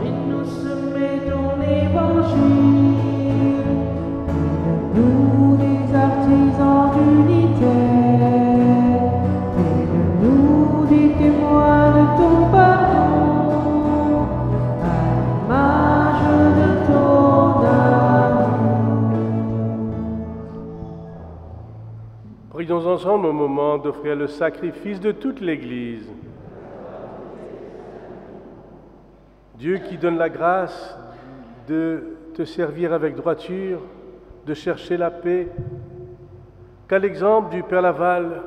Fais-nous semer ton évangile, fais-nous des artisans d'unité, fais-nous des témoins de ton pardon, à l'image de ton amour. Prions ensemble au moment d'offrir le sacrifice de toute l'Église. Dieu qui donne la grâce de te servir avec droiture, de chercher la paix, qu'à l'exemple du Père Laval,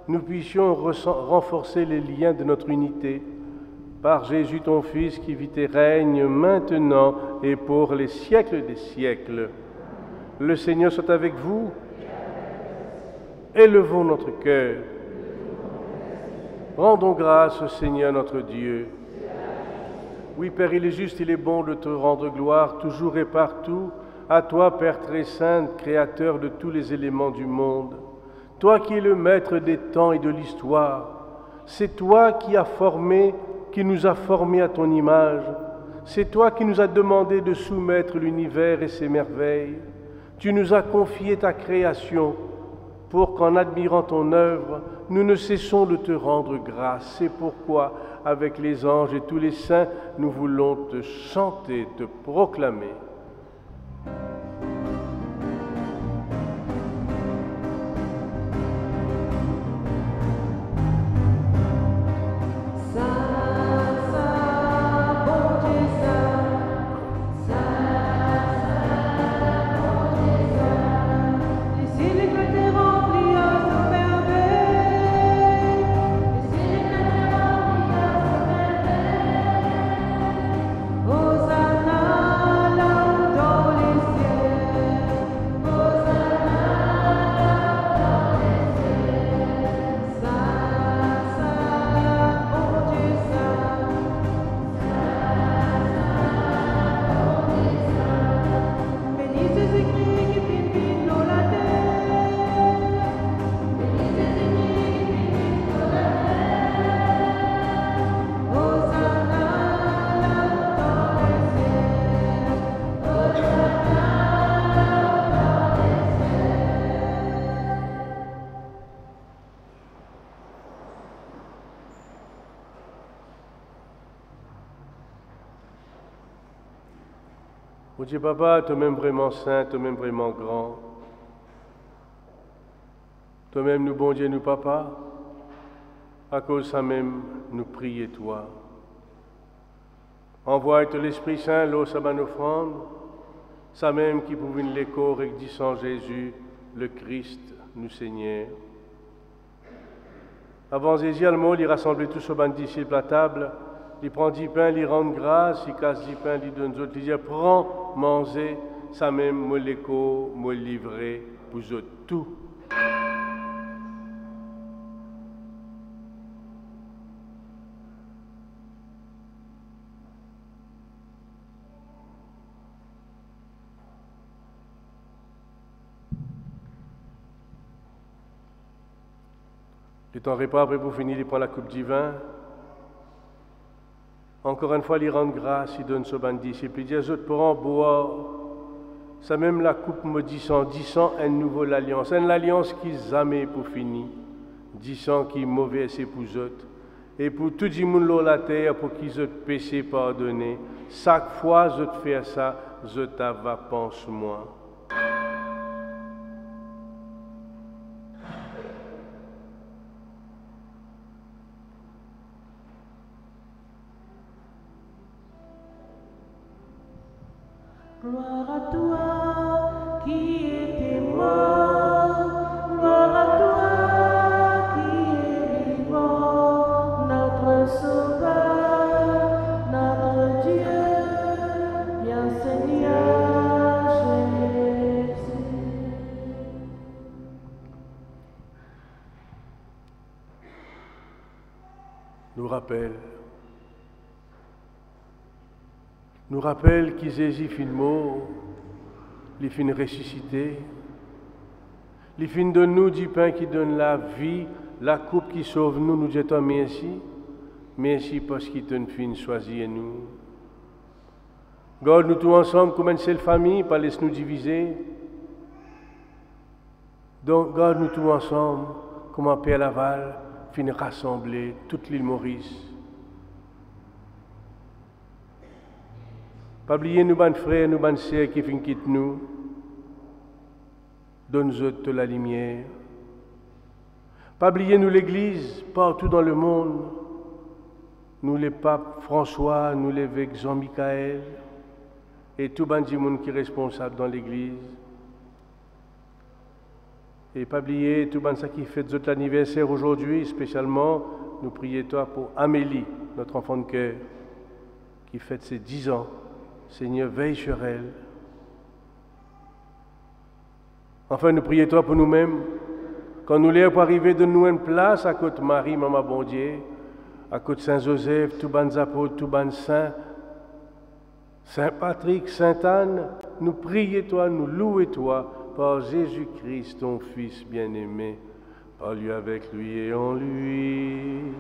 nous puissions renforcer les liens de notre unité par Jésus ton Fils qui vit et règne maintenant et pour les siècles des siècles. Le Seigneur soit avec vous. Élevons notre cœur. Rendons grâce au Seigneur notre Dieu. Oui, Père, il est juste, il est bon de te rendre gloire toujours et partout, à toi, Père très saint, créateur de tous les éléments du monde. Toi qui es le maître des temps et de l'histoire, c'est toi qui nous as formés à ton image. C'est toi qui nous as demandé de soumettre l'univers et ses merveilles. Tu nous as confié ta création pour qu'en admirant ton œuvre, nous ne cessons de te rendre grâce. C'est pourquoi, avec les anges et tous les saints, nous voulons te chanter, te proclamer. Hosanna, la Mon Dieu Papa, toi-même vraiment saint, toi-même vraiment grand. Toi-même nous bon Dieu, nous Papa, à cause de ça même, nous prions toi. Envoie ton l'Esprit Saint, l'eau, sa bonne offrande, ça même qui pouvait l'écho avec disant Jésus, le Christ, nous Seigneur. Avant Jésus, il rassemblait tous ses disciples à table, il prend 10 pains, il rend grâce, il casse 10 pains, il donne aux autres, il dit prends, mangez, ça même, moi l'écho, moi livré, vous autres tout. Le temps repas, après pour finir, il prend la coupe du vin. Encore une fois, il rend grâce, il donne son disciple. Il dit aux autres, pour en boire, ça même la coupe me disant une nouvelle alliance. Une alliance qui jamais pour finir. Disant qui est mauvais, c'est pour autres. Et pour tout le monde sur la terre, pour qu'ils autres péché pardonné. Chaque fois, je te fais ça, je t'ava pense-moi. Gloire à toi qui étais mort, gloire à toi qui es vivant, notre Sauveur, notre Dieu, bien Seigneur Jésus. Nous rappelle qu'il Jésus fin mort, il fin ressuscité, il fin donne nous du pain qui donne la vie, la coupe qui sauve nous, nous disons merci, merci parce qu'il donne fin choisi nous. Garde nous tous ensemble comme une seule famille, pas laisse nous diviser. Donc garde nous tous ensemble comme un Père Laval, fin rassembler toute l'île Maurice. Pas oublier nous, bonnes frères, nous, bonnes sœurs qui fin quittent nous. Donne-nous de la lumière. Pas oublier nous l'Église partout dans le monde. Nous les papes François, nous l'évêque Jean-Michel et tout le monde qui est responsable dans l'Église. Et pas oublier tout le monde qui fait notre anniversaire aujourd'hui, spécialement, nous prions toi pour Amélie, notre enfant de cœur, qui fête ses 10 ans. Seigneur, veille sur elle. Enfin, nous prions toi pour nous-mêmes. Quand nous l'air pour arriver, donne-nous une place à côté de Marie, Maman bon Dieu, à côté de Saint-Joseph, tout ban apôtres, tout ban saint, Saint-Patrick, Sainte-Anne. Nous prions toi, nous louons toi, par Jésus-Christ, ton Fils bien-aimé, par lui, avec lui et en lui.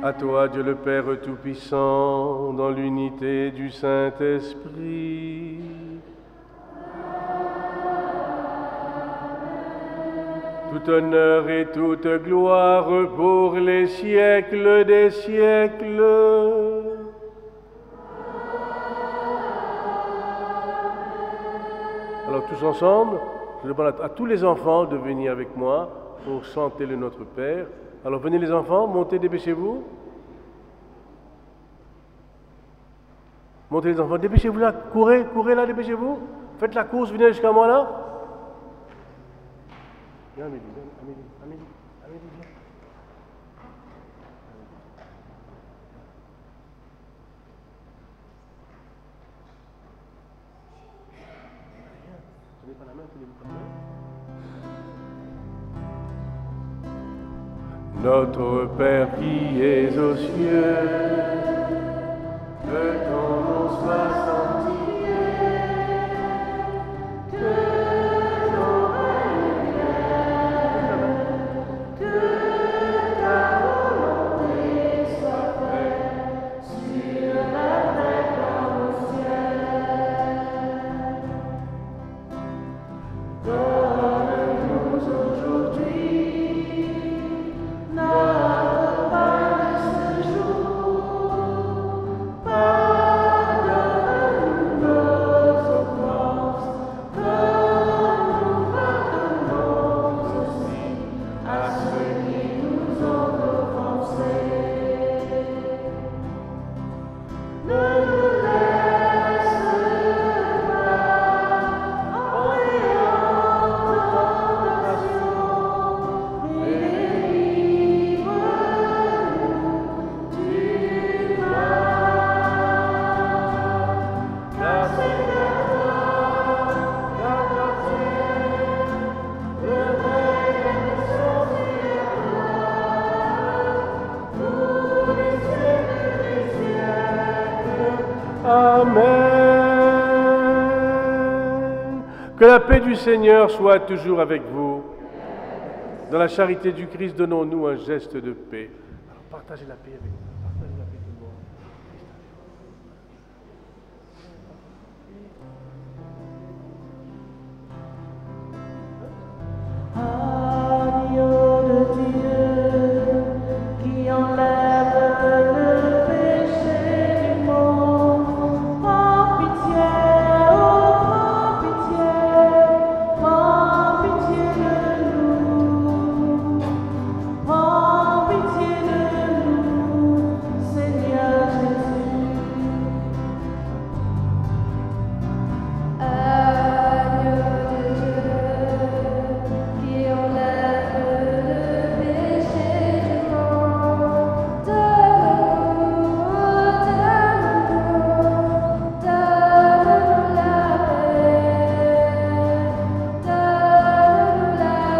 À toi, Dieu le Père Tout-Puissant, dans l'unité du Saint-Esprit. Tout honneur et toute gloire pour les siècles des siècles. Alors tous ensemble, je demande à tous les enfants de venir avec moi pour chanter le Notre Père. Alors venez les enfants, montez, dépêchez-vous. Montez les enfants, dépêchez-vous là, courez, courez là, dépêchez-vous. Faites la course, venez jusqu'à moi là. Viens Amélie, Amélie, viens. Tenez pas la main, tenez pas la main. Notre Père qui es aux cieux, que ton nom soit sanctifié, que ton règne vienne, que ta volonté soit faite sur la terre comme au ciel. Donne-nous aujourd'hui notre pain de ce jour. la paix du Seigneur soit toujours avec vous. Dans la charité du Christ, donnons-nous un geste de paix. Alors, partagez la paix avec nous. Partagez la paix tout le monde. Agneau de Dieu qui enlève le péché du monde, prends pitié, oh prends pitié de nous, prends pitié de nous, Seigneur Jésus. Agneau de Dieu qui enlève le péché du monde, donne-nous la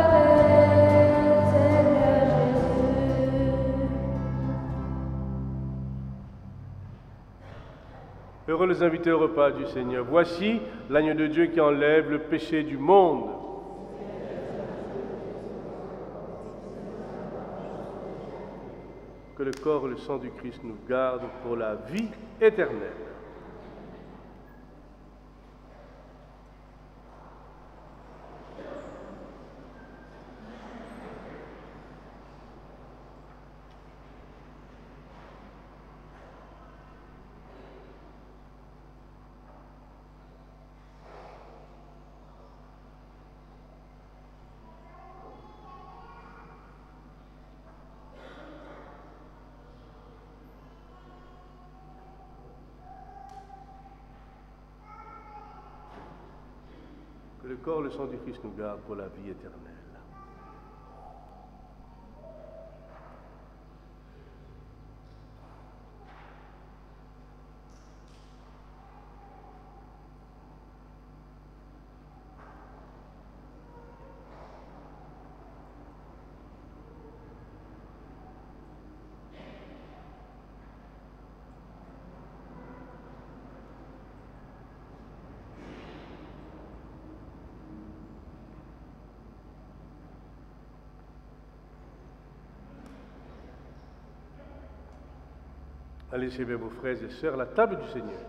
paix, Seigneur Jésus. Heureux les invités au repas du Seigneur. Voici l'agneau de Dieu qui enlève le péché du monde. Que le corps et le sang du Christ nous gardent pour la vie éternelle. Que le corps et le sang du Christ nous gardent pour la vie éternelle. Allez servir vos frères et sœurs à la table du Seigneur.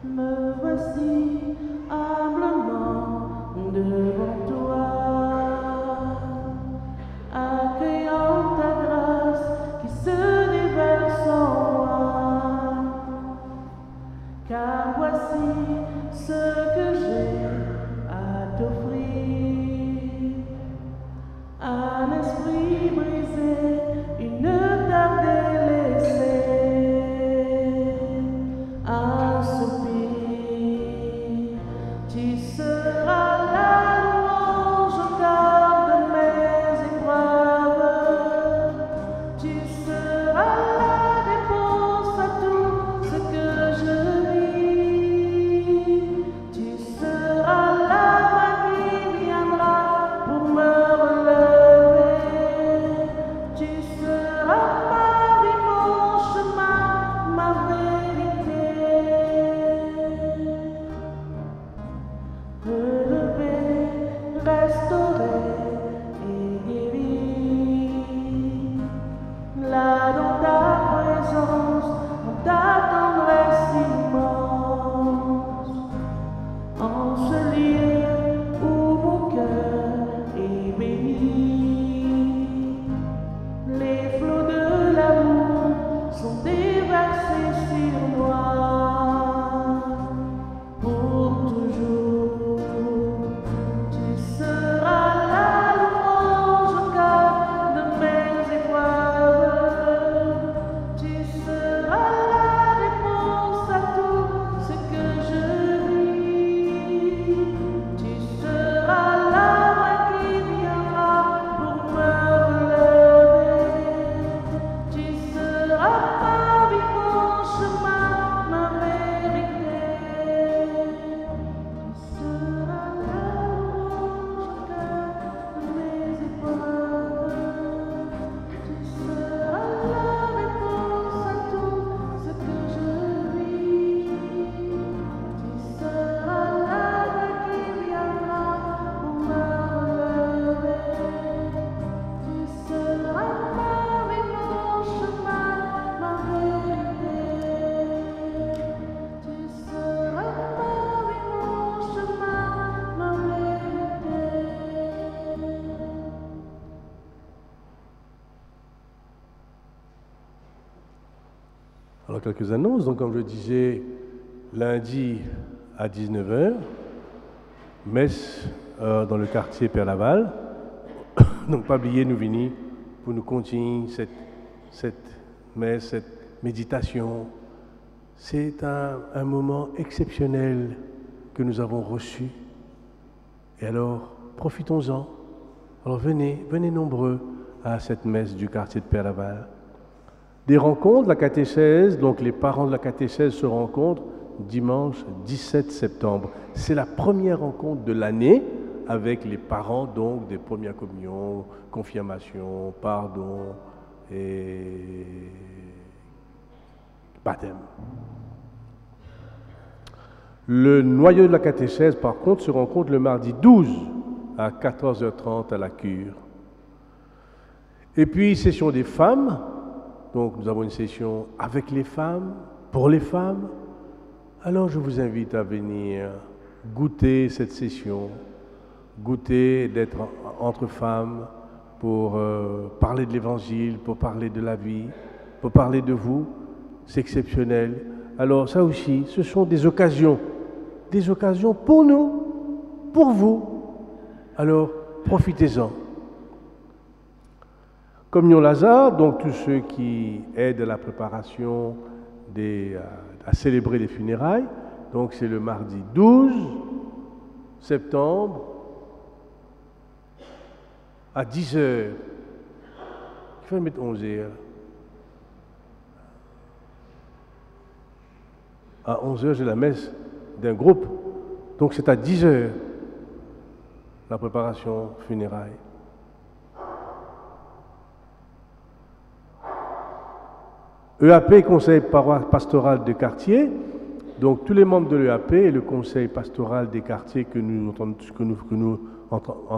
Me voici humblement devant toi, accueillant ta grâce qui se déverse en moi. Car voici ce que j'ai à t'offrir, un esprit brisé, une table délaissée, un soupir. Tu seras la louange au cœur de mes épreuves. Tu seras la réponse à tout ce que je vis. Tu seras la main qui viendra pour me relever. Tu seras ma vie, mon chemin, ma vérité. Relevé, restauré et guéri, là dans ta présence, dans ta tendresse immense, en ce lieu où mon cœur est béni, les flots de l'amour sont déversés sur moi pour toujours. Tu seras la louange au cœur de mes épreuves. Tu seras la réponse à tout ce que je vis. Tu seras la main qui viendra pour me relever. Tu seras ma vie, mon chemin, ma vérité. Tu seras la louange au cœur de mes épreuves. Tu seras la réponse à tout ce que je vis. Tu seras la main qui viendra pour me relever. Tu seras ma vie, mon chemin, ma vérité. Tu seras ma vie, mon chemin, ma vérité. Alors, quelques annonces. Donc, comme je disais, lundi à 19h, messe dans le quartier Père Laval. Donc, pas oublier nous venir pour nous continuer cette messe, cette méditation. C'est un moment exceptionnel que nous avons reçu. Et alors, profitons-en. Alors, venez nombreux à cette messe du quartier de Père Laval. Des rencontres, la catéchèse, donc les parents de la catéchèse se rencontrent dimanche 17 septembre. C'est la première rencontre de l'année avec les parents donc des premières communions, confirmation, pardon et baptême. Le noyau de la catéchèse, par contre, se rencontre le mardi 12 à 14h30 à la cure. Et puis, session des femmes. Donc, nous avons une session avec les femmes, pour les femmes. Alors, je vous invite à venir goûter cette session, goûter d'être entre femmes pour parler de l'Évangile, pour parler de la vie, pour parler de vous. C'est exceptionnel. Alors, ça aussi, ce sont des occasions pour nous, pour vous. Alors, profitez-en. Communion Lazare, donc tous ceux qui aident à la préparation à célébrer les funérailles. Donc c'est le mardi 12 septembre à 10h. Il faut mettre 11h. À 11h, j'ai la messe d'un groupe. Donc c'est à 10h la préparation funérailles. EAP, Conseil pastoral de quartier. Donc tous les membres de l'EAP et le Conseil pastoral des quartiers que nous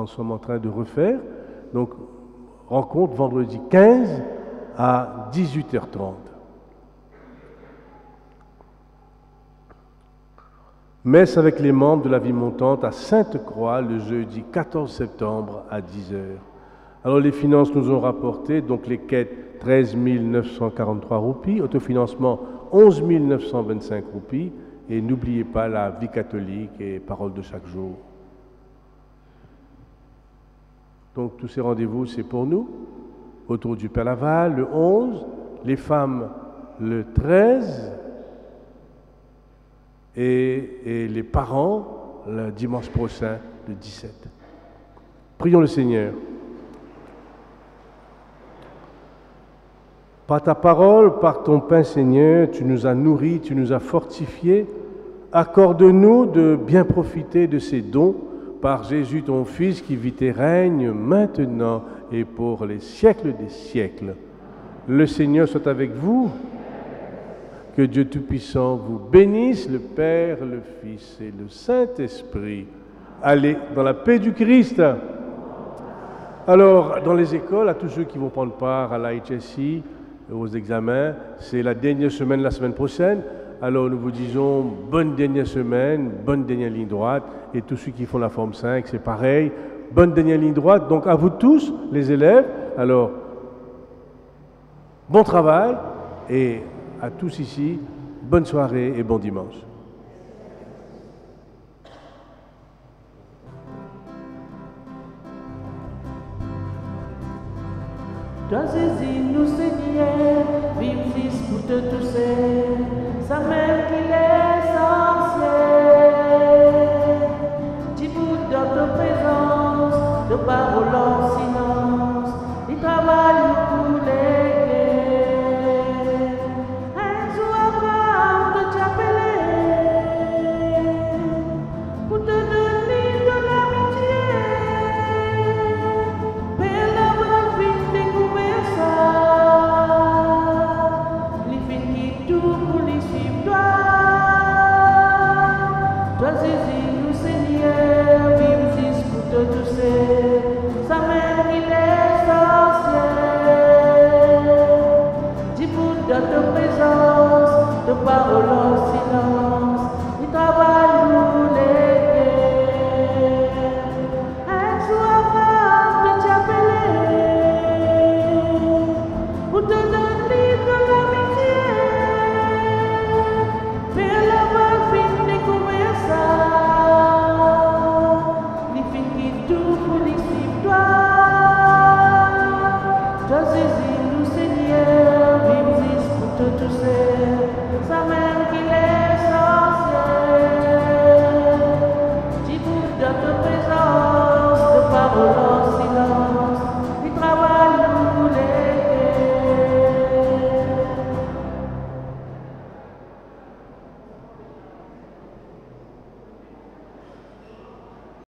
sommes en train de refaire. Donc rencontre vendredi 15 à 18h30. Messe avec les membres de la vie montante à Sainte-Croix le jeudi 14 septembre à 10h. Alors les finances nous ont rapporté, donc les quêtes 13 943 roupies, autofinancement 11 925 roupies, et n'oubliez pas la vie catholique et parole de chaque jour. Donc tous ces rendez-vous, c'est pour nous, autour du Père Laval, le 11, les femmes le 13, et les parents le dimanche prochain, le 17. Prions le Seigneur. Par ta parole, par ton pain, Seigneur, tu nous as nourris, tu nous as fortifiés. Accorde-nous de bien profiter de ces dons par Jésus, ton Fils, qui vit et règne maintenant et pour les siècles des siècles. Le Seigneur soit avec vous. Que Dieu Tout-Puissant vous bénisse, le Père, le Fils et le Saint-Esprit. Allez dans la paix du Christ. Alors, dans les écoles, à tous ceux qui vont prendre part à l'IHSI, aux examens, c'est la dernière semaine, la semaine prochaine. Alors, nous vous disons bonne dernière semaine, bonne dernière ligne droite. Et tous ceux qui font la forme 5, c'est pareil. Bonne dernière ligne droite. Donc, à vous tous, les élèves, alors, bon travail et à tous ici, bonne soirée et bon dimanche. Toi saisis nous Seigneur, vive Fils pour te tousser, sa mère qu'il est.